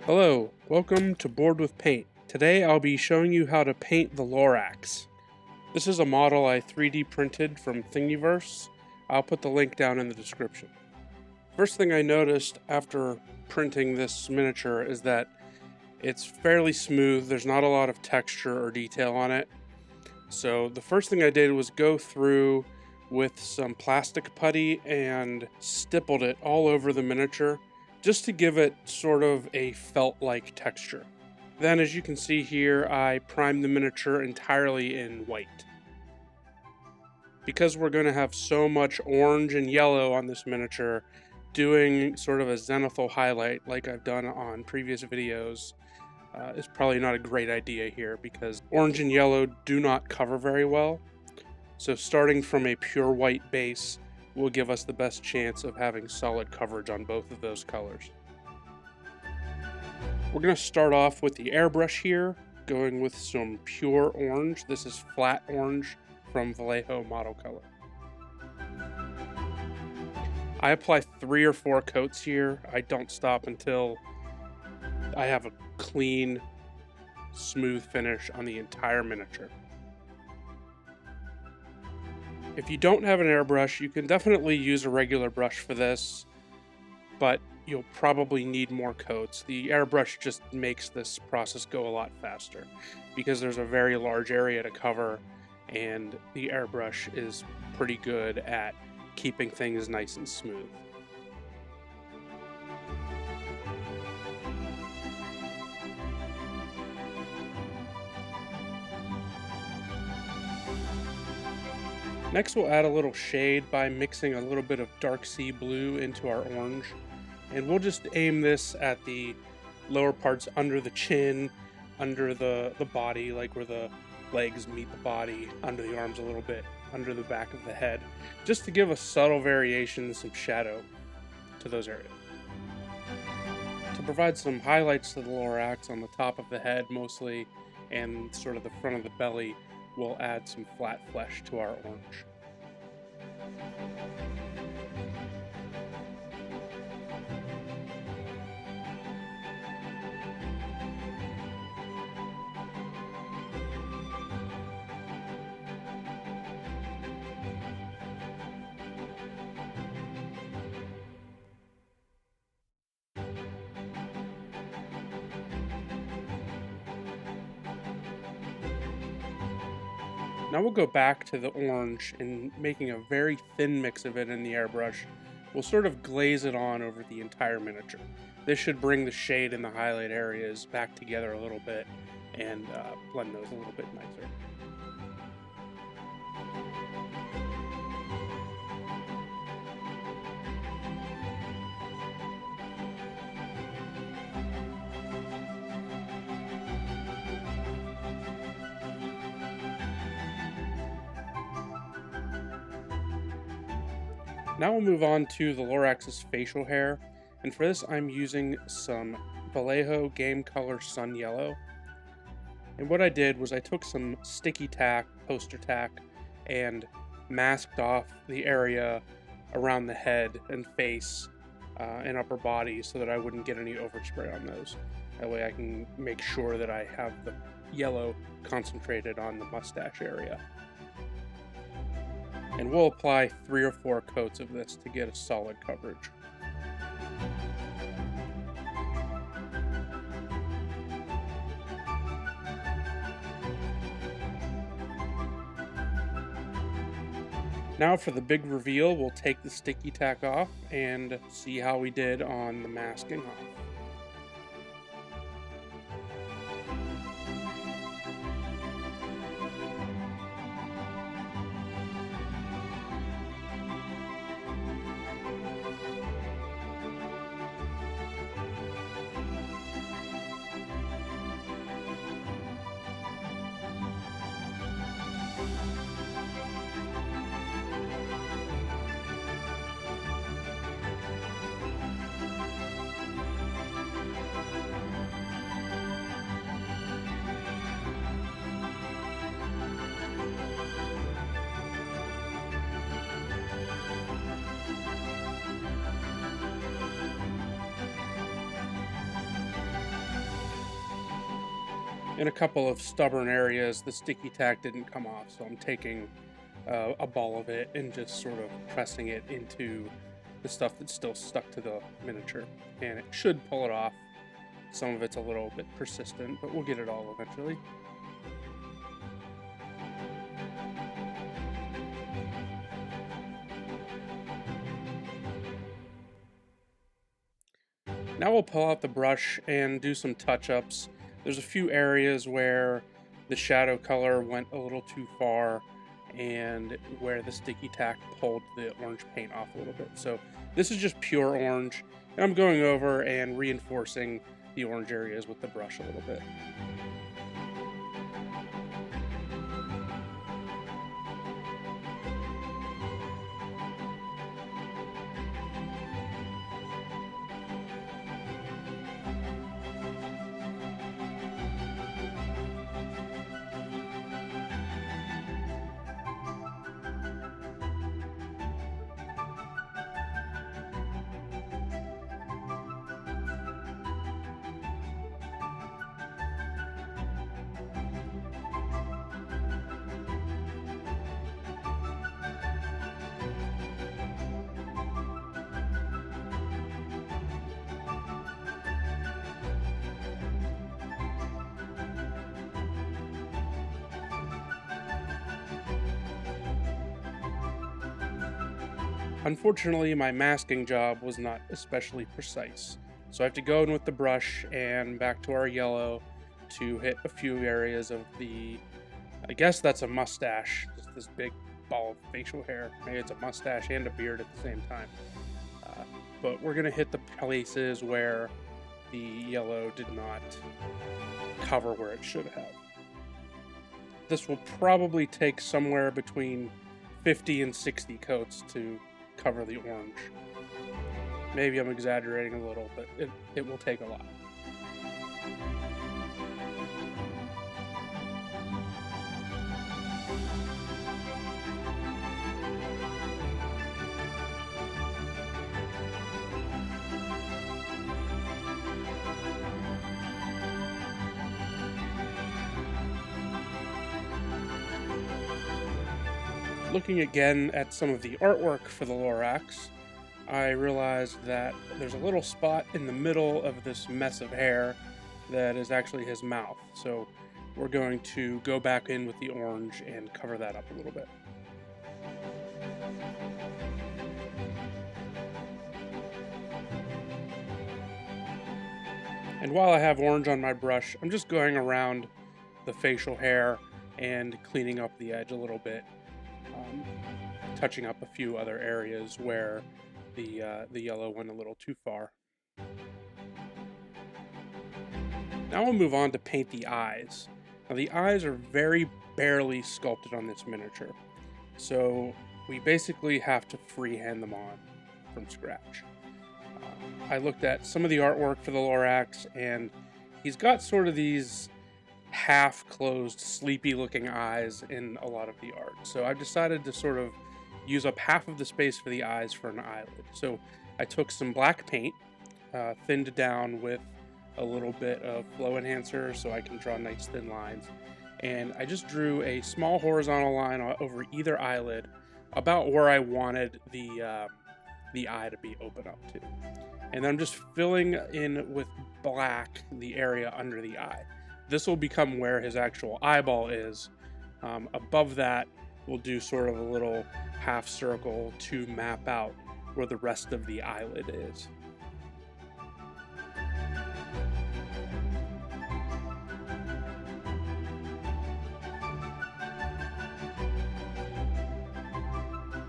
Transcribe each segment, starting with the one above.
Hello, welcome to Board with Paint. Today I'll be showing you how to paint the Lorax. This is a model I 3D printed from Thingiverse. I'll put the link down in the description. First thing I noticed after printing this miniature is that it's fairly smooth. There's not a lot of texture or detail on it. So the first thing I did was go through with some plastic putty and stippled it all over the miniature, just to give it sort of a felt-like texture. Then, as you can see here, I primed the miniature entirely in white. Because we're going to have so much orange and yellow on this miniature, doing sort of a zenithal highlight like I've done on previous videos is probably not a great idea here, because orange and yellow do not cover very well. So starting from a pure white base will give us the best chance of having solid coverage on both of those colors. We're going to start off with the airbrush here, going with some pure orange. This is flat orange from Vallejo model color. I apply 3 or 4 coats here. I don't stop until I have a clean, smooth finish on the entire miniature. If you don't have an airbrush, you can definitely use a regular brush for this, but you'll probably need more coats. The airbrush just makes this process go a lot faster because there's a very large area to cover, and the airbrush is pretty good at keeping things nice and smooth. Next, we'll add a little shade by mixing a little bit of dark sea blue into our orange. And we'll just aim this at the lower parts under the chin, under the body, like where the legs meet the body, under the arms a little bit, under the back of the head, just to give a subtle variation, some shadow to those areas. To provide some highlights to the Lorax on the top of the head mostly, and sort of the front of the belly, we'll add some flat flesh to our orange. Now we'll go back to the orange and making a very thin mix of it in the airbrush. We'll sort of glaze it on over the entire miniature. This should bring the shade and the highlight areas back together a little bit and blend those a little bit nicer. Now we'll move on to the Lorax's facial hair, and for this I'm using some Vallejo Game Color Sun Yellow. And what I did was I took some sticky tack, poster tack, and masked off the area around the head and face and upper body so that I wouldn't get any overspray on those. That way I can make sure that I have the yellow concentrated on the mustache area. And we'll apply 3 or 4 coats of this to get a solid coverage. Now for the big reveal, we'll take the sticky tack off and see how we did on the masking off. In a couple of stubborn areas, the sticky tack didn't come off, so I'm taking a ball of it and just sort of pressing it into the stuff that's still stuck to the miniature, and it should pull it off. Some of it's a little bit persistent, but we'll get it all eventually. Now we'll pull out the brush and do some touch-ups. There's a few areas where the shadow color went a little too far and where the sticky tack pulled the orange paint off a little bit. So this is just pure orange, and I'm going over and reinforcing the orange areas with the brush a little bit. Unfortunately, my masking job was not especially precise, so I have to go in with the brush and back to our yellow to hit a few areas of the, I guess that's a mustache, just this big ball of facial hair. Maybe it's a mustache and a beard at the same time. But we're going to hit the places where the yellow did not cover where it should have. This will probably take somewhere between 50 and 60 coats to cover the orange. Maybe I'm exaggerating a little, but it will take a lot. Looking again at some of the artwork for the Lorax, I realized that there's a little spot in the middle of this mess of hair that is actually his mouth. So we're going to go back in with the orange and cover that up a little bit. And while I have orange on my brush, I'm just going around the facial hair and cleaning up the edge a little bit. Touching up a few other areas where the yellow went a little too far. Now we'll move on to paint the eyes. Now the eyes are very barely sculpted on this miniature, so we basically have to freehand them on from scratch. I looked at some of the artwork for the Lorax, and he's got sort of these half-closed, sleepy-looking eyes in a lot of the art. So I've decided to sort of use up half of the space for the eyes for an eyelid. So I took some black paint, thinned down with a little bit of flow enhancer so I can draw nice thin lines. And I just drew a small horizontal line over either eyelid about where I wanted the eye to be open up to. And then I'm just filling in with black the area under the eye. This will become where his actual eyeball is. Above that, we'll do sort of a little half circle to map out where the rest of the eyelid is.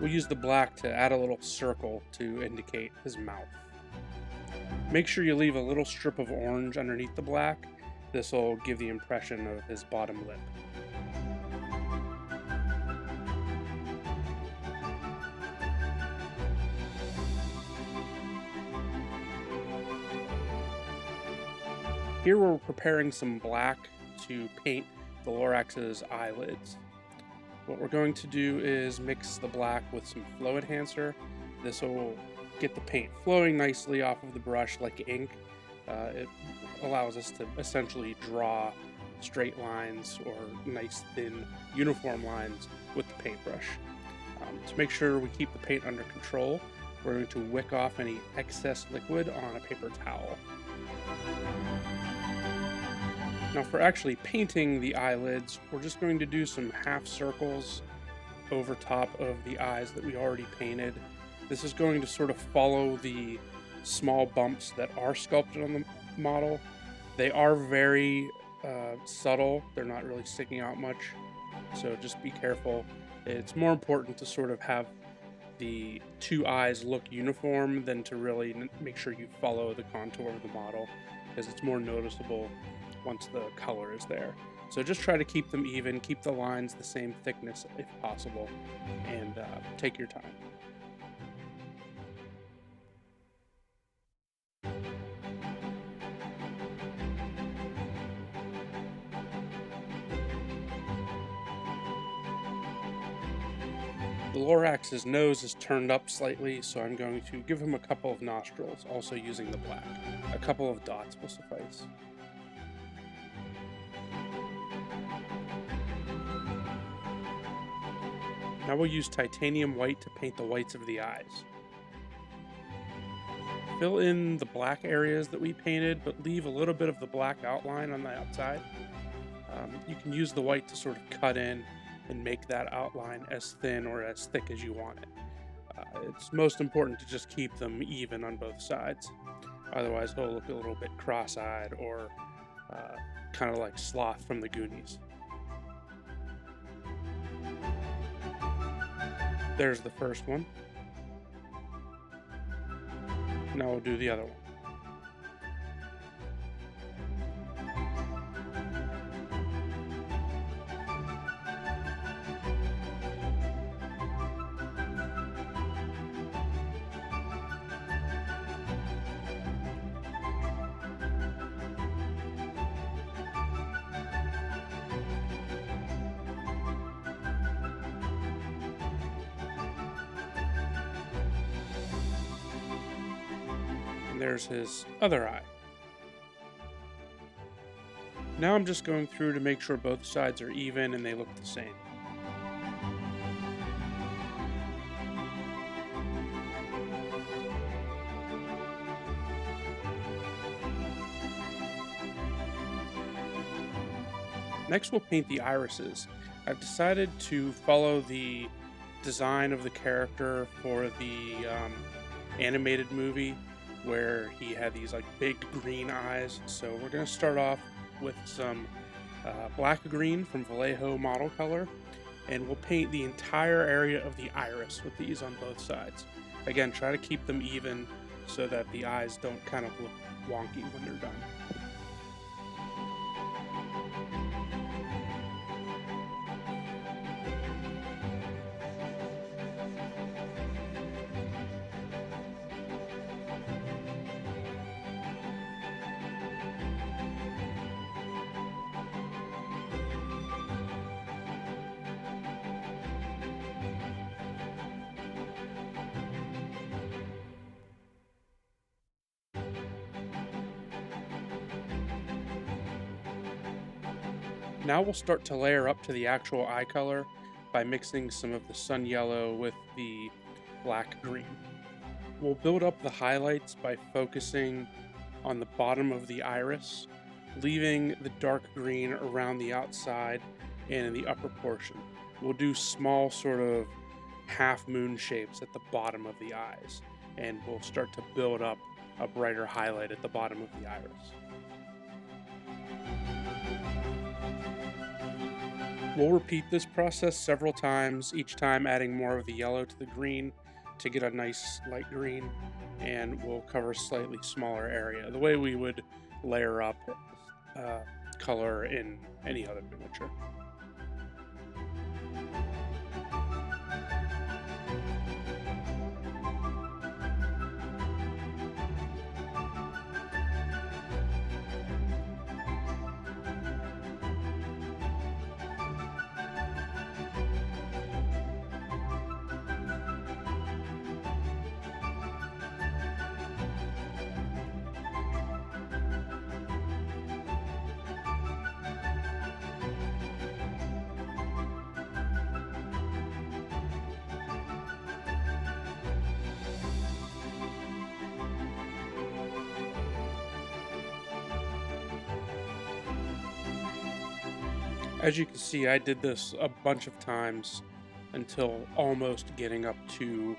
We'll use the black to add a little circle to indicate his mouth. Make sure you leave a little strip of orange underneath the black. This will give the impression of his bottom lip. Here we're preparing some black to paint the Lorax's eyelids. What we're going to do is mix the black with some flow enhancer. This will get the paint flowing nicely off of the brush like ink. It allows us to essentially draw straight lines or nice thin uniform lines with the paintbrush. To make sure we keep the paint under control, we're going to wick off any excess liquid on a paper towel. Now for actually painting the eyelids, we're just going to do some half circles over top of the eyes that we already painted. This is going to sort of follow the small bumps that are sculpted on the model. They are very subtle. They're not really sticking out much, so just be careful. It's more important to sort of have the two eyes look uniform than to really make sure you follow the contour of the model, because it's more noticeable once the color is there. So just try to keep them even, keep the lines the same thickness if possible, and take your time. The Lorax's nose is turned up slightly, so I'm going to give him a couple of nostrils, also using the black. A couple of dots will suffice. Now we'll use titanium white to paint the whites of the eyes. Fill in the black areas that we painted, but leave a little bit of the black outline on the outside. You can use the white to sort of cut in and make that outline as thin or as thick as you want it. It's most important to just keep them even on both sides. Otherwise, it'll look a little bit cross-eyed or kind of like Sloth from the Goonies. There's the first one. Now we'll do the other one. And there's his other eye. Now I'm just going through to make sure both sides are even and they look the same. Next we'll paint the irises. I've decided to follow the design of the character for the animated movie, where he had these like big green eyes. So we're going to start off with some black green from Vallejo model color, and we'll paint the entire area of the iris with these on both sides. Again, try to keep them even so that the eyes don't kind of look wonky when they're done. Now we'll start to layer up to the actual eye color by mixing some of the sun yellow with the black green. We'll build up the highlights by focusing on the bottom of the iris, leaving the dark green around the outside and in the upper portion. We'll do small sort of half moon shapes at the bottom of the eyes, and we'll start to build up a brighter highlight at the bottom of the iris. We'll repeat this process several times, each time adding more of the yellow to the green to get a nice light green, and we'll cover a slightly smaller area, the way we would layer up color in any other miniature. As you can see, I did this a bunch of times until almost getting up to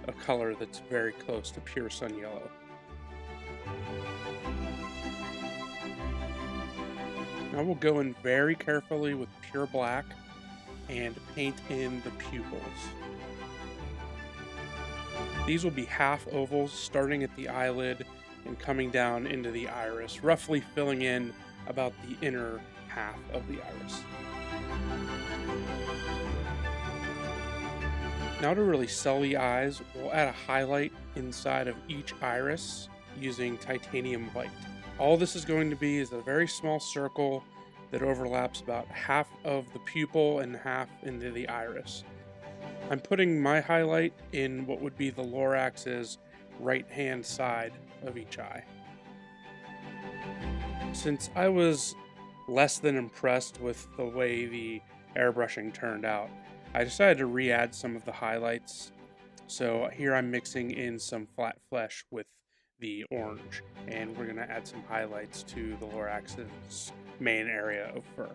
a color that's very close to pure sun yellow. Now we'll go in very carefully with pure black and paint in the pupils. These will be half ovals starting at the eyelid and coming down into the iris, roughly filling in about the inner half of the iris. Now to really sell the eyes, we'll add a highlight inside of each iris using titanium white. All this is going to be is a very small circle that overlaps about half of the pupil and half into the iris. I'm putting my highlight in what would be the Lorax's right-hand side of each eye. Since I was less than impressed with the way the airbrushing turned out, I decided to re-add some of the highlights. So here I'm mixing in some flat flesh with the orange, and we're going to add some highlights to the Lorax's main area of fur.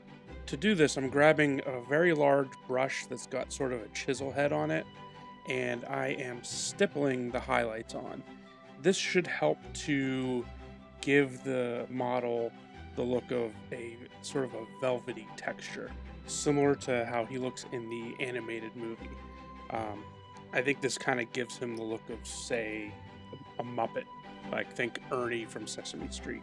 To do this, I'm grabbing a very large brush that's got sort of a chisel head on it, and I am stippling the highlights on. This should help to give the model the look of a sort of a velvety texture, similar to how he looks in the animated movie. I think this kind of gives him the look of, say, a Muppet, like think Ernie from Sesame Street.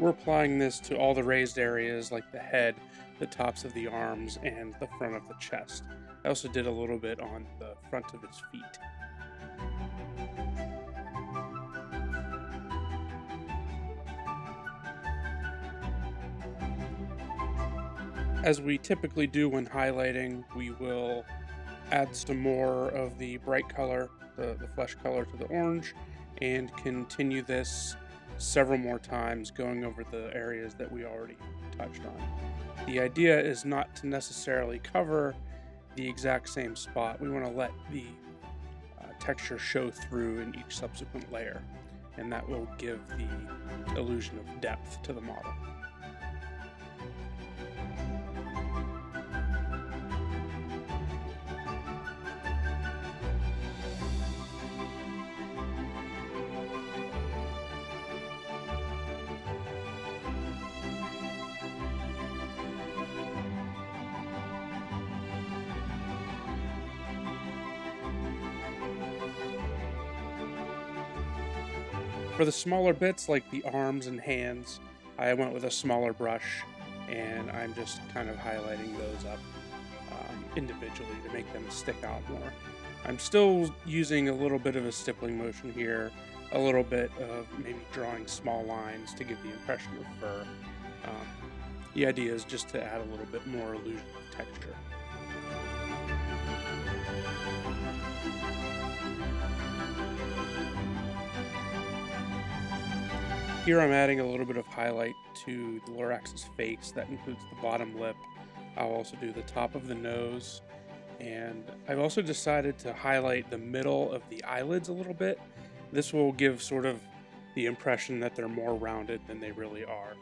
We're applying this to all the raised areas like the head, the tops of the arms, and the front of the chest. I also did a little bit on the front of his feet. As we typically do when highlighting, we will add some more of the bright color, the flesh color, to the orange, and continue this several more times, going over the areas that we already touched on. The idea is not to necessarily cover the exact same spot. We want to let the texture show through in each subsequent layer, and that will give the illusion of depth to the model. For the smaller bits like the arms and hands, I went with a smaller brush, and I'm just kind of highlighting those up individually to make them stick out more. I'm still using a little bit of a stippling motion here, a little bit of maybe drawing small lines to give the impression of fur. The idea is just to add a little bit more illusion of texture. Here I'm adding a little bit of highlight to the Lorax's face. That includes the bottom lip. I'll also do the top of the nose, and I've also decided to highlight the middle of the eyelids a little bit. This will give sort of the impression that they're more rounded than they really are.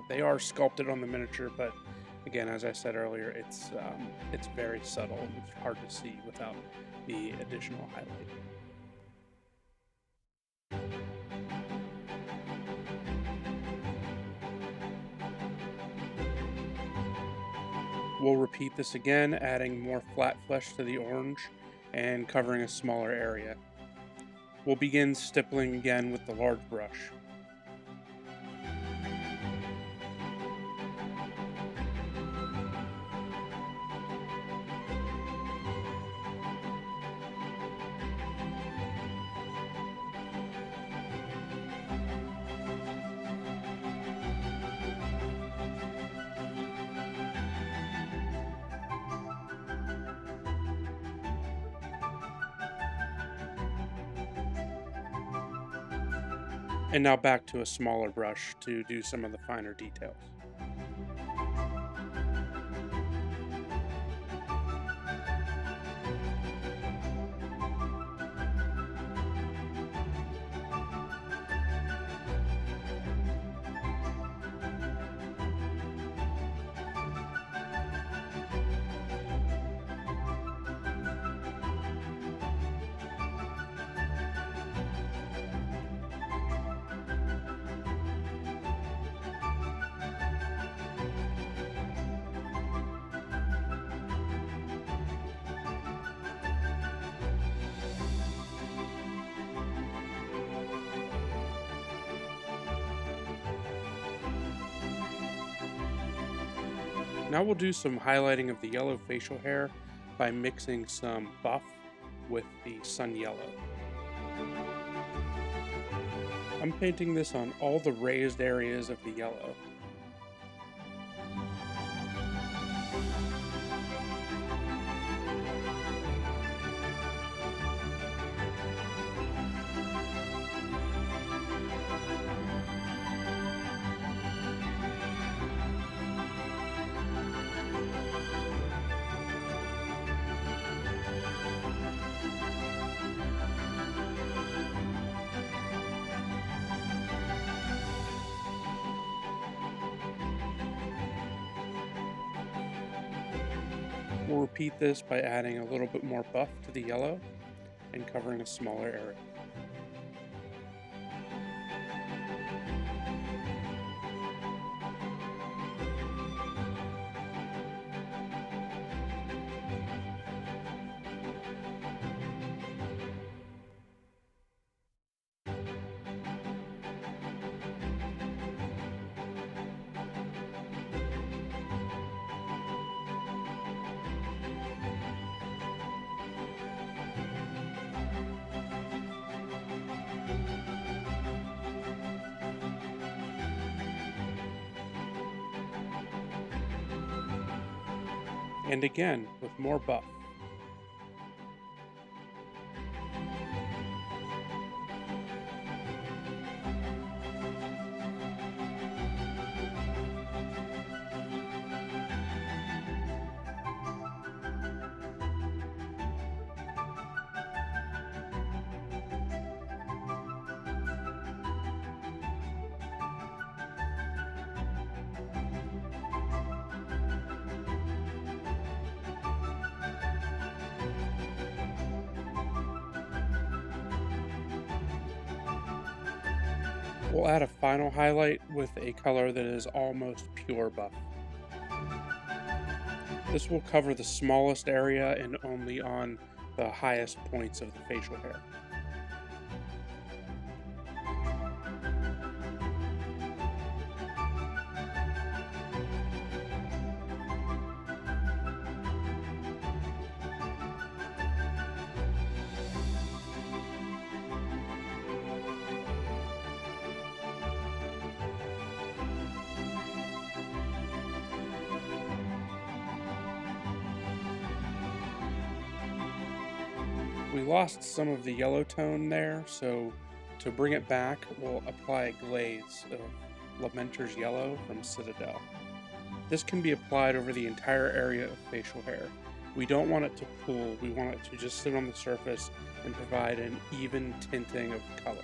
They are sculpted on the miniature, but again, as I said earlier, it's very subtle. It's hard to see without the additional highlight. We'll repeat this again, adding more flat flesh to the orange and covering a smaller area. We'll begin stippling again with the large brush. And now back to a smaller brush to do some of the finer details. Now we'll do some highlighting of the yellow facial hair by mixing some buff with the sun yellow. I'm painting this on all the raised areas of the yellow. We'll repeat this by adding a little bit more buff to the yellow and covering a smaller area. And again with more buff. We'll add a final highlight with a color that is almost pure buff. This will cover the smallest area and only on the highest points of the facial hair. We lost some of the yellow tone there, so to bring it back, we'll apply a glaze of Lamenter's yellow from Citadel. This can be applied over the entire area of facial hair. We don't want it to pool, we want it to just sit on the surface and provide an even tinting of color.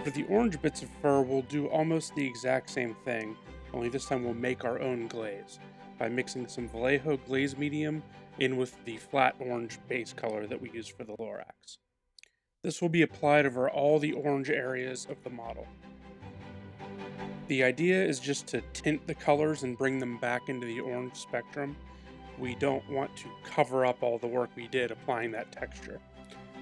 For the orange bits of fur, we'll do almost the exact same thing, only this time we'll make our own glaze by mixing some Vallejo glaze medium in with the flat orange base color that we use for the Lorax. This will be applied over all the orange areas of the model. The idea is just to tint the colors and bring them back into the orange spectrum. We don't want to cover up all the work we did applying that texture.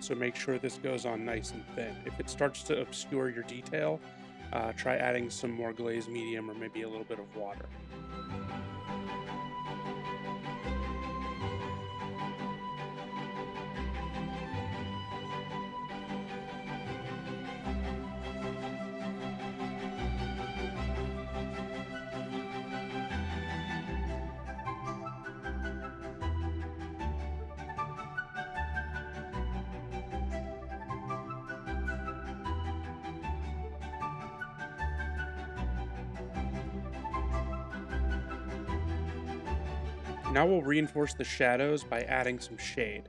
So make sure this goes on nice and thin. If it starts to obscure your detail, try adding some more glaze medium or maybe a little bit of water. Now we'll reinforce the shadows by adding some shade.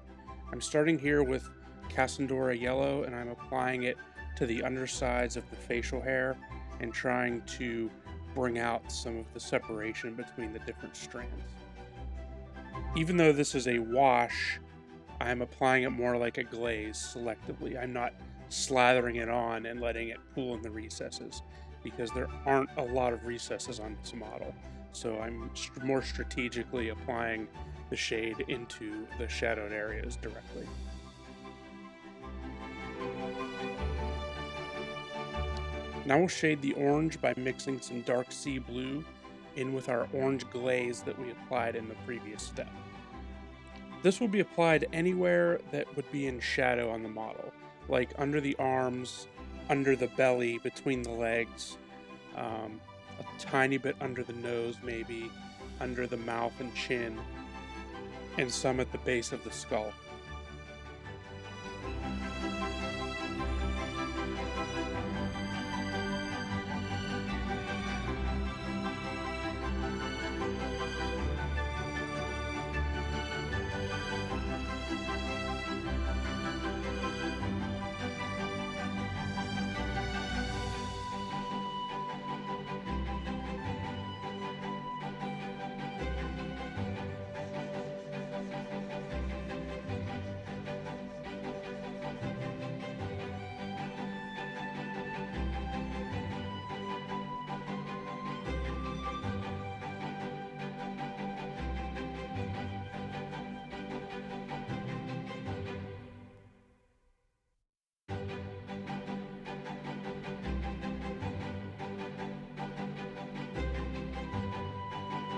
I'm starting here with Cassandora yellow and I'm applying it to the undersides of the facial hair and trying to bring out some of the separation between the different strands. Even though this is a wash, I'm applying it more like a glaze selectively. I'm not slathering it on and letting it pool in the recesses, because there aren't a lot of recesses on this model. So I'm more strategically applying the shade into the shadowed areas directly. Now we'll shade the orange by mixing some dark sea blue in with our orange glaze that we applied in the previous step. This will be applied anywhere that would be in shadow on the model, like under the arms, under the belly, between the legs, a tiny bit under the nose maybe, under the mouth and chin, and some at the base of the skull.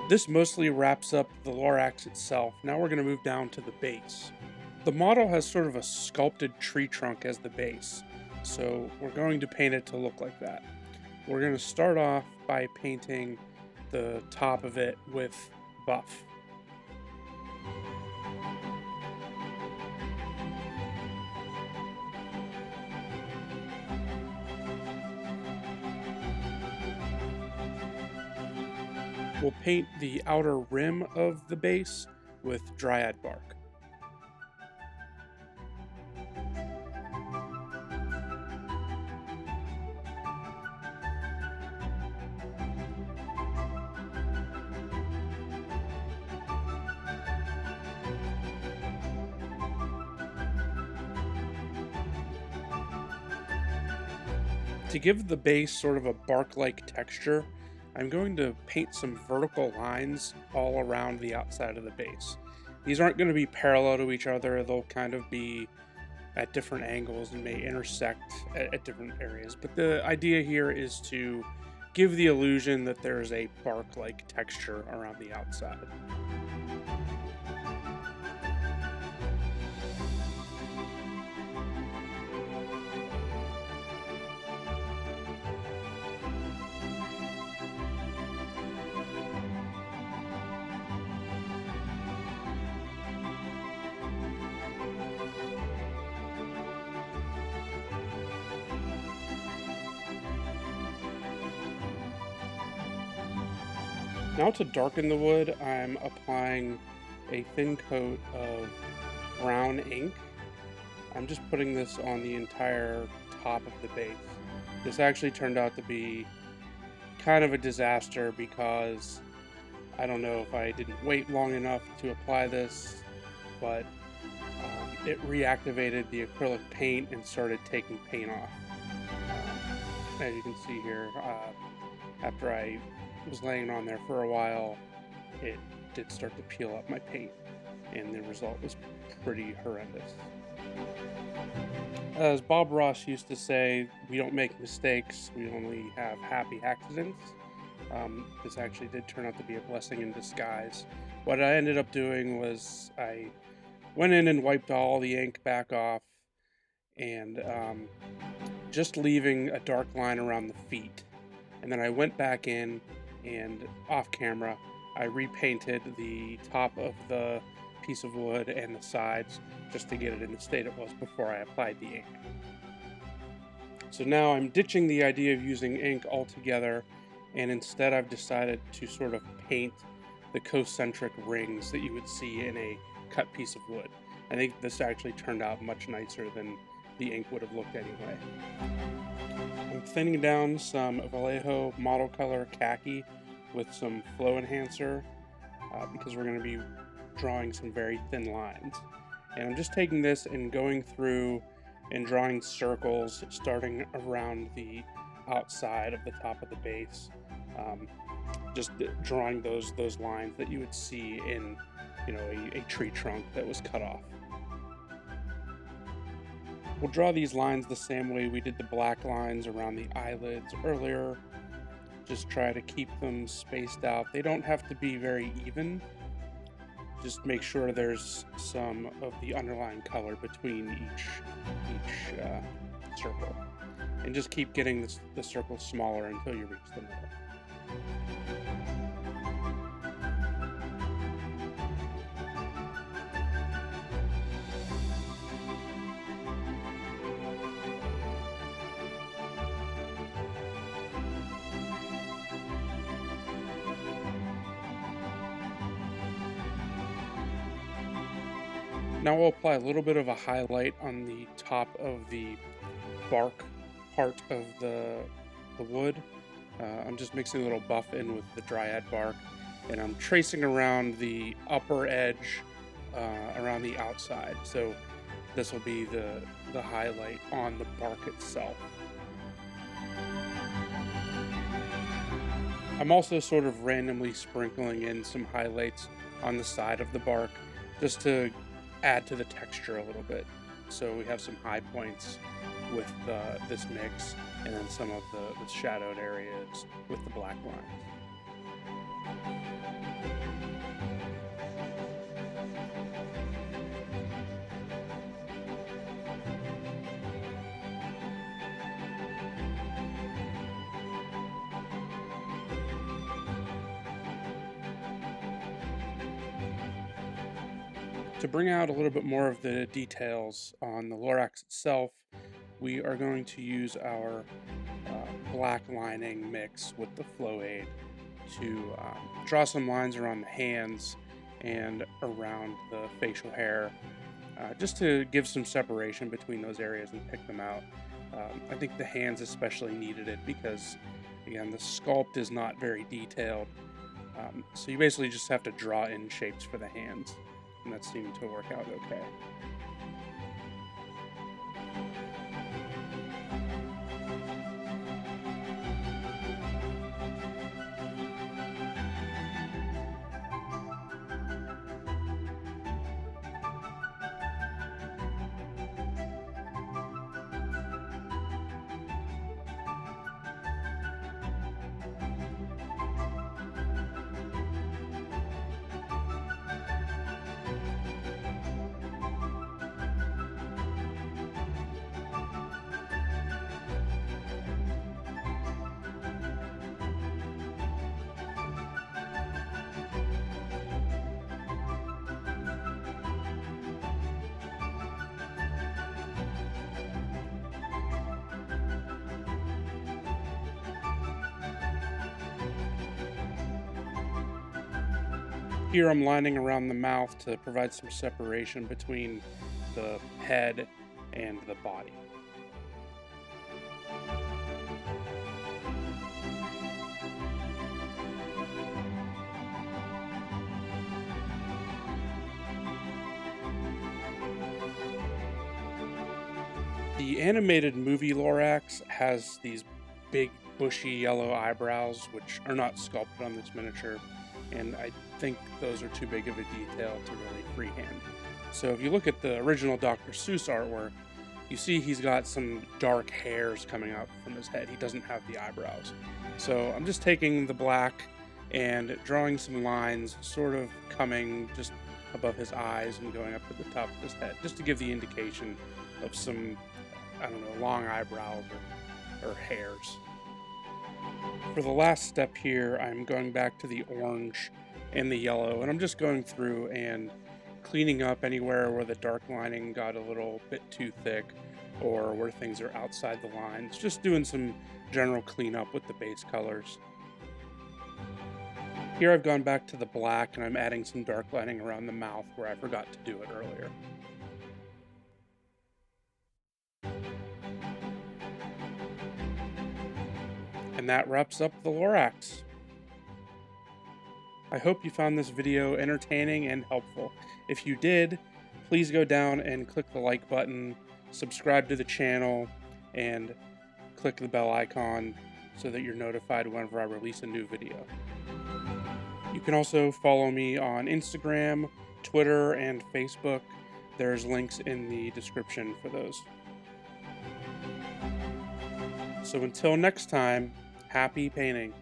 This mostly wraps up the Lorax itself. Now we're going to move down to the base. The model has sort of a sculpted tree trunk as the base, so we're going to paint it to look like that. We're going to start off by painting the top of it with buff. We'll paint the outer rim of the base with Dryad Bark. To give the base sort of a bark-like texture, I'm going to paint some vertical lines all around the outside of the base. These aren't going to be parallel to each other, they'll kind of be at different angles and may intersect at different areas. But the idea here is to give the illusion that there is a bark-like texture around the outside. Now to darken the wood, I'm applying a thin coat of brown ink. I'm just putting this on the entire top of the base. This actually turned out to be kind of a disaster because I don't know if I didn't wait long enough to apply this, but it reactivated the acrylic paint and started taking paint off. As you can see here, after I was laying on there for a while, it did start to peel up my paint, and the result was pretty horrendous. As Bob Ross used to say, we don't make mistakes, we only have happy accidents. This actually did turn out to be a blessing in disguise. What I ended up doing was I went in and wiped all the ink back off, and just leaving a dark line around the feet. And then I went back in and off camera, I repainted the top of the piece of wood and the sides just to get it in the state it was before I applied the ink. So now I'm ditching the idea of using ink altogether, and instead I've decided to sort of paint the concentric rings that you would see in a cut piece of wood. I think this actually turned out much nicer than the ink would have looked anyway. I'm thinning down some Vallejo model color Khaki with some flow enhancer because we're going to be drawing some very thin lines. And I'm just taking this and going through and drawing circles starting around the outside of the top of the base. Just drawing those lines that you would see in, a tree trunk that was cut off. We'll draw these lines the same way we did the black lines around the eyelids earlier. Just try to keep them spaced out. They don't have to be very even. Just make sure there's some of the underlying color between each circle. And just keep getting the circle smaller until you reach the middle. Now we'll apply a little bit of a highlight on the top of the bark part of the wood. I'm just mixing a little buff in with the Dryad Bark, and I'm tracing around the upper edge around the outside. So this will be the highlight on the bark itself. I'm also sort of randomly sprinkling in some highlights on the side of the bark just to add to the texture a little bit. So we have some high points with this mix, and then some of the shadowed areas with the black lines. To bring out a little bit more of the details on the Lorax itself, we are going to use our black lining mix with the Flow Aid to draw some lines around the hands and around the facial hair, just to give some separation between those areas and pick them out. I think the hands especially needed it because, again, the sculpt is not very detailed, so you basically just have to draw in shapes for the hands, and that seemed to work out okay. Here I'm lining around the mouth to provide some separation between the head and the body. The animated movie Lorax has these big bushy yellow eyebrows, which are not sculpted on this miniature, and I think those are too big of a detail to really freehand. So if you look at the original Dr. Seuss artwork, you see he's got some dark hairs coming out from his head. He doesn't have the eyebrows. So I'm just taking the black and drawing some lines sort of coming just above his eyes and going up to the top of his head, just to give the indication of some, I don't know, long eyebrows or hairs. For the last step here, I'm going back to the orange and the yellow, and I'm just going through and cleaning up anywhere where the dark lining got a little bit too thick or where things are outside the lines. Just doing some general cleanup with the base colors. Here I've gone back to the black and I'm adding some dark lining around the mouth where I forgot to do it earlier. And that wraps up the Lorax. I hope you found this video entertaining and helpful. If you did, please go down and click the like button, subscribe to the channel, and click the bell icon so that you're notified whenever I release a new video. You can also follow me on Instagram, Twitter, and Facebook. There's links in the description for those. So until next time, happy painting.